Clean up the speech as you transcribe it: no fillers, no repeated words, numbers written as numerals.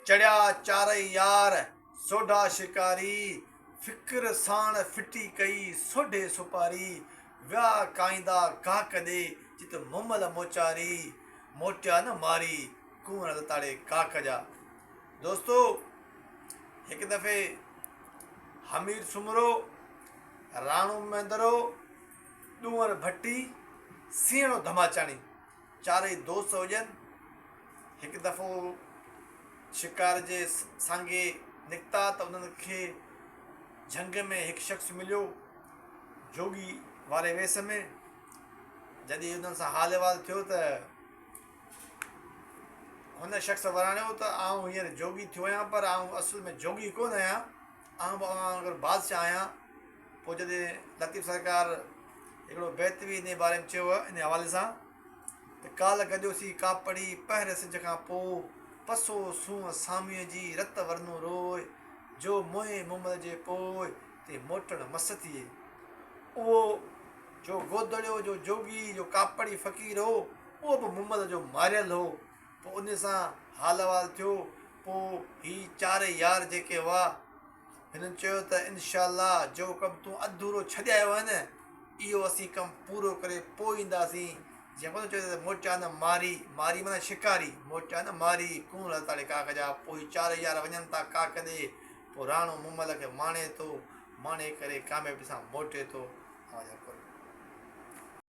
चढ़िया चारई यार सोढा शिकारी, फिक्र साण फिटी कई सोढे सुपारी, व्या काईंदा काक दे चित मुमल मोचारी, मोटिया न मारी कुंवर लताड़े काक जा। दोस्तों, एक दफ़े हमीर सुमरो, राणू मेंदरो, डूंगर भट्टी, सीणो धमाचाणी चारई दोस्त हुजनि। हिकु दफ़ो शिकार जे सांगे निकिता त उन्हनि खे झंग में हिकु शख़्स मिलियो जोगी वारे वेस में। जॾहिं उन्हनि सां हाल अहिवाल थियो त हुन शख़्स वराणियो त आउं हींअर जोगी थियो आहियां, पर आउं असुल में जोगी कोन आहियां, आउं अगरि बादशाह आहियां। पोइ जॾहिं लतीफ़ सरकार हिकिड़ो बैत बि इन बारे में चयो आहे, इन हवाले सां त काल गॾियोसीं कापड़ी पहिर सिज खां पोइ, पसो सूंहं सामीअ जी रत वरनो रोए, जो मोए मुमल जे पोइ ते मोटण मस थिए। उहो जो गोदड़ियो जो जोगी जो कापड़ी फ़क़ीर हो, उहो बि मुमल जो मारियल हो। पोइ उन सां हाल अहिवाल थियो। पोइ ही चारई यार जेके हुआ, हिननि चयो त इनशाला जो कमु तूं अधूरो छॾे आयो आहे न, इहो असीं कमु पूरो करे पोइ ईंदासीं। जीअं कोन चयो त मोटिया न मारी, मारी माना शिकारी, मोटिया न मारी कुंवर लताड़े काक जा। पोइ चारई यार वञनि था काक ॾे। पोइ राणो मुमल खे माणे थो, माणे करे कामयाबी सां मोटे थो।